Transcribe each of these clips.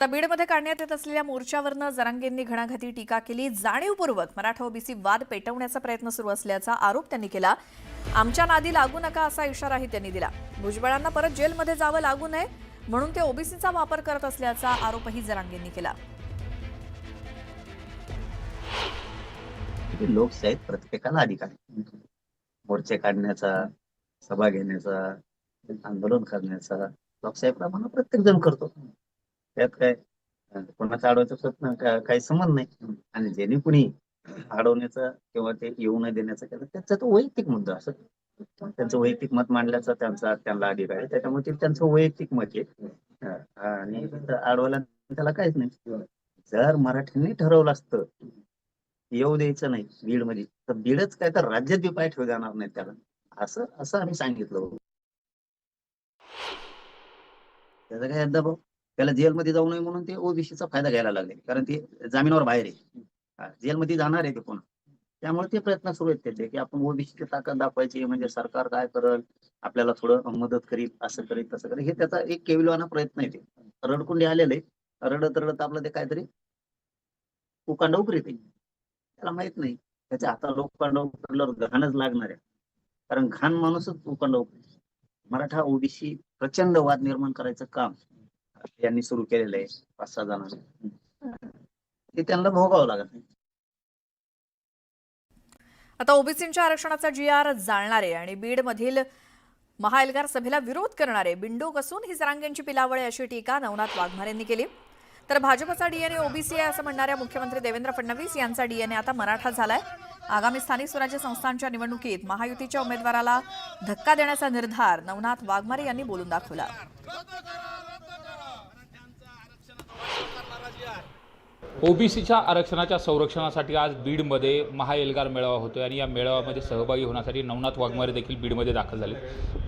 तर बीडमध्ये काढण्यात येत असलेल्या मोर्चावरनं जरांगेंनी घणाघाती टीका केली। जाणीवपूर्वक मराठा ओबीसी वाद पेटवण्याचा प्रयत्न सुरू असल्याचा आरोप त्यांनी केला। आमच्या नादी लागू नका असा इशाराही त्यांनी दिला। भुजबळांना परत जेलमध्ये जावं लागू नये म्हणून ते ओबीसीचा वापर करत असल्याचा आरोपही जरांगेंनी केला। लोकशाहीत प्रत्येकाला अधिकार आहे मोर्चे काढण्याचा, सभा घेण्याचा, आंदोलन करण्याचा। लोकशाहीप्रमाणे प्रत्येक जण करतो, त्यात काय कोणाचा अडवायचा प्रश्न काही संबंध नाही। आणि ज्यांनी कुणी अडवण्याचा किंवा ते येऊ न देण्याचा केलं त्याचा तो वैयक्तिक मुद्दा असं त्यांचं वैयक्तिक मत मांडल्याचा त्यांना अधिकार आहे, त्याच्यामुळे ते त्यांचं वैयक्तिक मत आहे। आणि अडवायला त्याला काहीच नाही। जर मराठ्यांनी ठरवलं असतं येऊ द्यायचं नाही बीडमध्ये, तर बीडच काय तर राज्यात बी पाय ठेवू जाणार नाही त्याला, असं असं आम्ही सांगितलं होतं। त्याचा काय दबाव, त्याला जेलमध्ये जाऊ नये म्हणून ते ओबीसीचा फायदा घ्यायला लागले, कारण ते जामिनावर बाहेर आहे, जेलमध्ये जाणार आहे ते पुन्हा। त्यामुळे ते प्रयत्न सुरू आहेत त्याचे की आपण ओबीसीची ताकद दाखवायची, म्हणजे सरकार काय करेल आपल्याला थोडं मदत करील, असं करेल तसं करेल, हे त्याचा एक केविलवाना प्रयत्न आहे। ते रडकुंडी आलेलं आहे, रडत रडत आपलं ते काहीतरी उकांडा उकरीत आहे, त्याला माहित नाही त्याच्या हाताला उकांडा उकरल्यावर घाणच लागणार आहे, कारण घाण माणूसच उकांडा उकरेल। मराठा ओबीसी प्रचंड वाद निर्माण करायचं काम यांनी सुरू केलेलं आहे 5-6 जणांनी, ते त्यांना भोगावं लागत नाही। आता ओबीसींच्या आरक्षणाचा जीआर जाळणारे आणि बीडमधील महाएल्गार सभेला विरोध करणारे बिंडूक असून ही जरांगेंची पिलावळ आहे अशी टीका नवनाथ वाघमारेंनी केली। तर भाजपचा डीएनए ओबीसी आहे असं म्हणणाऱ्या मुख्यमंत्री देवेंद्र फडणवीस यांचा डीएनए आता मराठा झालाय। आगामी स्थानिक स्वराज्य संस्थांच्या निवडणुकीत महायुतीच्या उमेदवाराला धक्का देण्याचा निर्धार नवनाथ वाघमारे यांनी बोलून दाखवला। ओबीसीच्या आरक्षणाच्या संरक्षणासाठी आज बीडमध्ये महाएल्गार मेळावा होतोय आणि या मेळाव्यामध्ये सहभागी होण्यासाठी नवनाथ वाघमारे देखील बीडमध्ये दाखल झाले।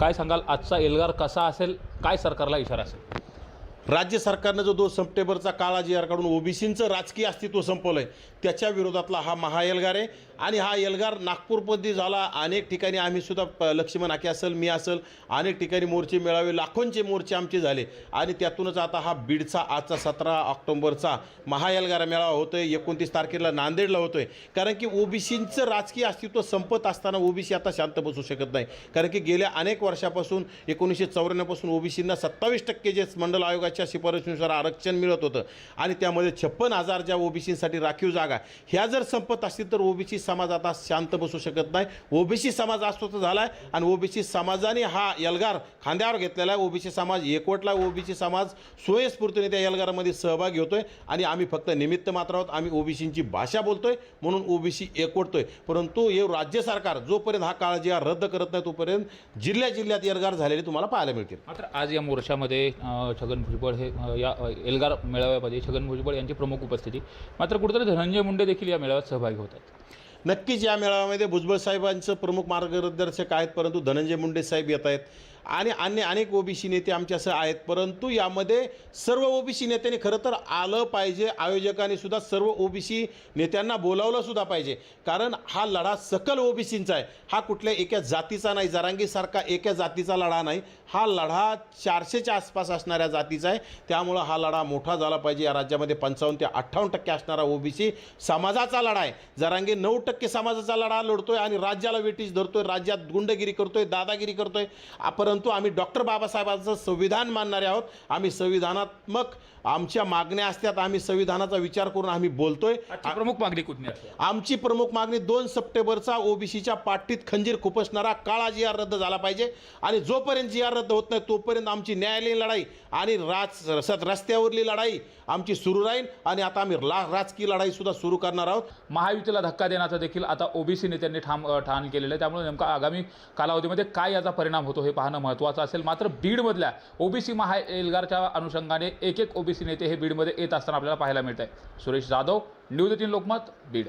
काय सांगाल, आजचा एल्गार कसा असेल, काय सरकारला इशारा असेल? राज्य सरकारनं जो 2 सप्टेंबरचा काळा जी.आर काढून ओबीसींचं राजकीय अस्तित्व संपवलंय त्याच्या विरोधातला हा महाएल्गार आहे। आणि हा एल्गार नागपूरमध्ये झाला, अनेक ठिकाणी आम्ही सुद्धा लक्ष्मण हाके असेल, मी असेल, अनेक ठिकाणी मोर्चे मेळावे, लाखोंचे मोर्चे आमचे झाले आणि त्यातूनच आता हा बीडचा आजचा 17 ऑक्टोबरचा महाएल्गार मेळावा होतोय। 29 तारखेला नांदेडला होतोय, कारण की ओबीसींचं राजकीय अस्तित्व संपत असताना ओबीसी आता शांत बसू शकत नाही, कारण की गेल्या अनेक वर्षापासून 1994 पासून ओबीसींना 27% जे मंडल आयोगाच्या शिफारशीनुसार आरक्षण मिळत होतं आणि त्यामध्ये 56,000 ज्या ओबीसींसाठी राखीव जागा ह्या जर संपत असतील तर ओबीसी समाज आता शांत बसू शकत नाही। ओबीसी समाज अस्वस्थ झालाय आणि ओबीसी समाजाने हा एल्गार खांद्यावर घेतलेला आहे। ओबीसी समाज एकवटला, ओबीसी समाज स्वयंस्फूर्तीने त्या एल्गारामध्ये सहभागी होतोय आणि आम्ही फक्त निमित्त मात्र आहोत। आम्ही ओबीसींची भाषा बोलतोय म्हणून ओबीसी एकवटतोय, परंतु हे राज्य सरकार जोपर्यंत हा काळा जी.आर रद्द करत नाही तोपर्यंत जिल्ह्यात एल्गार झालेले तुम्हाला पाहायला मिळतील। मात्र आज या मोर्चामध्ये छगन भुजबळ हे या एल्गार मेळाव्यामध्ये छगन भुजबळ यांची प्रमुख उपस्थिती, मात्र कुठेतरी धनंजय मुंडे देखील या मेळाव्यात सहभागी होत आहेत। नक्कीच या मेळाव्यामध्ये भुजबळ साहेबांचं प्रमुख मार्गदर्शक आहेत, परंतु धनंजय मुंडे साहेब येत आहेत आणि अनेक ओबीसी नेते आमच्यासह आहेत, परंतु यामध्ये सर्व ओबीसी नेत्यांनी खरं तर आलं पाहिजे। आयोजकांनी सुद्धा सर्व ओबीसी नेत्यांना बोलावलं सुद्धा पाहिजे, कारण हा लढा सकल ओबीसींचा आहे, हा कुठल्या एका जातीचा नाही, जरांगीसारखा एका जातीचा लढा नाही, हा लढा 400च्या आसपास असणाऱ्या जातीचा आहे। त्यामुळं हा लढा मोठा झाला पाहिजे। या राज्यामध्ये 55 ते 58% असणारा ओबीसी समाजाचा लढा आहे। जरांगे 9% समाजाचा लढा लढतोय आणि राज्याला वेटीस धरतोय, राज्यात गुंडगिरी करतोय, दादागिरी करतोय। परंतु आम्ही डॉक्टर बाबासाहेबांचं संविधान मानणारे आहोत। आम्ही संविधानात्मक आमच्या मागण्या असतात, आम्ही संविधानाचा विचार करून आम्ही बोलतोय। प्रमुख मागणी कुठली असते? आमची प्रमुख मागणी 2 सप्टेंबरचा ओबीसीच्या पाठीत खंजीर खुपसणारा काळा जी.आर रद्द झाला पाहिजे आणि जोपर्यंत जी.आर रद्द होत नाही तोपर्यंत आमची न्यायालयीन लढाई आणि रस्त्यावरली लढाई आमची सुरू राहील आणि आता आम्ही राजकीय लढाई सुद्धा सुरू करणार आहोत। महायुतीला धक्का देण्याचा देखील आता ओबीसी नेत्यांनी ठाण केलेलं आहे, त्यामुळे नेमका आगामी कालावधीमध्ये काय याचा परिणाम होतो हे पाहणं महत्त्वाचं असेल। मात्र बीडमधल्या ओबीसी महाएल्गारच्या अनुषंगाने एक ओबीसी नेते हे बीडमध्ये येत असताना आपल्याला पाहायला मिळत आहे। सुरेश जाधव, न्यूज 18 लोकमत, बीड।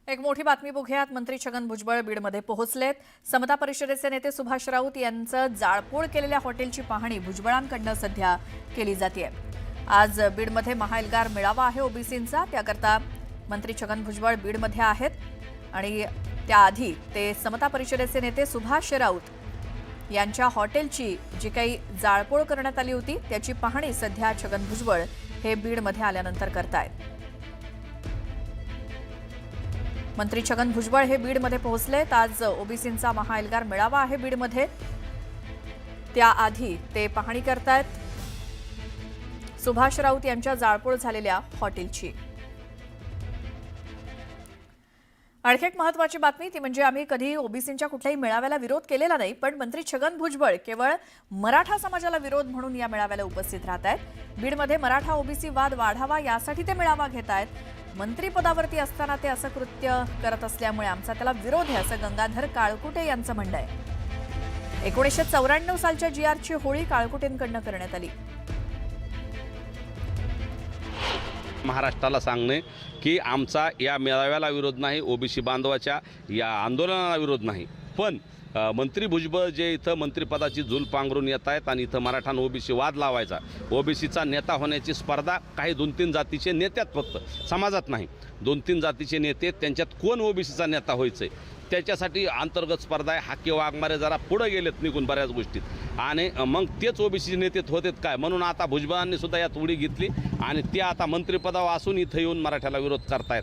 एक मोठी बातमी बघूयात। मंत्री छगन भुजबळ बीडमध्ये पोहोचलेत। समता परिषदेचे नेते सुभाष राऊत यांचं जाळपोळ केलेल्या हॉटेलची पाहणी भुजबळांकडून सध्या केली जाते। आज बीडमध्ये महाएल्गार मेळावा आहे ओबीसींचा, त्याकरता मंत्री छगन भुजबळ बीडमध्ये आहेत आणि त्याआधी ते समता परिषदेचे नेते सुभाष राऊत यांच्या हॉटेलची जी काही जाळपोळ करण्यात आली होती त्याची पाहणी सध्या छगन भुजबळ हे बीडमध्ये आल्यानंतर करतायत. मंत्री छगन भुजबळ हे बीडमध्ये पोहोचलेत. आज ओबीसींचा महाएल्गार मेळावा आहे बीडमध्ये. त्याआधी ते पाहणी करतायत सुभाष राऊत यांच्या जाळपोळ झालेल्या हॉटेलची. आणखी एक महत्त्वाची बातमी ती म्हणजे आम्ही कधी ओबीसींच्या कुठल्याही मेळाव्याला विरोध केलेला नाही, पण मंत्री छगन भुजबळ केवळ मराठा समाजाला विरोध म्हणून या मेळाव्याला उपस्थित राहत आहेत. बीडमध्ये मराठा ओबीसी वाद वाढावा यासाठी ते मेळावा घेत आहेत. मंत्रिपदावरती असताना ते असं कृत्य करत असल्यामुळे आमचा त्याला विरोध आहे असं गंगाधर काळकुटे यांचं म्हणणं आहे. 1994 सालच्या GRची होळी काळकुटेंकडनं करण्यात आली. महाराष्ट्राला सांगणे की आमचा या मेळाव्याला विरोध नाही, ओबीसी बांधवाच्या या आंदोलनाला विरोध नाही, पण मंत्री भुजबळ जे इथं मंत्रिपदाची झूल पांघरून येत आहेत आणि इथं मराठा आणि ओबीसी वाद लावायचा, ओबीसीचा नेता होण्याची स्पर्धा काही 2-3 जातीचे नेत्यात, फक्त समाजात नाही, 2-3 जातीचे नेते, त्यांच्यात कोण ओबीसीचा नेता व्हायचं आहे त्याच्यासाठी अंतर्गत स्पर्धा आहे. हाके वाघमारे जरा पुढे गेलेत निघून बऱ्याच गोष्टीत आणि मग तेच ओबीसी नेते होतेत काय, म्हणून आता भुजबळांनी सुद्धा यात उडी घेतली आणि ते आता मंत्रिपदावर असून इथं येऊन मराठ्याला विरोध करतायत.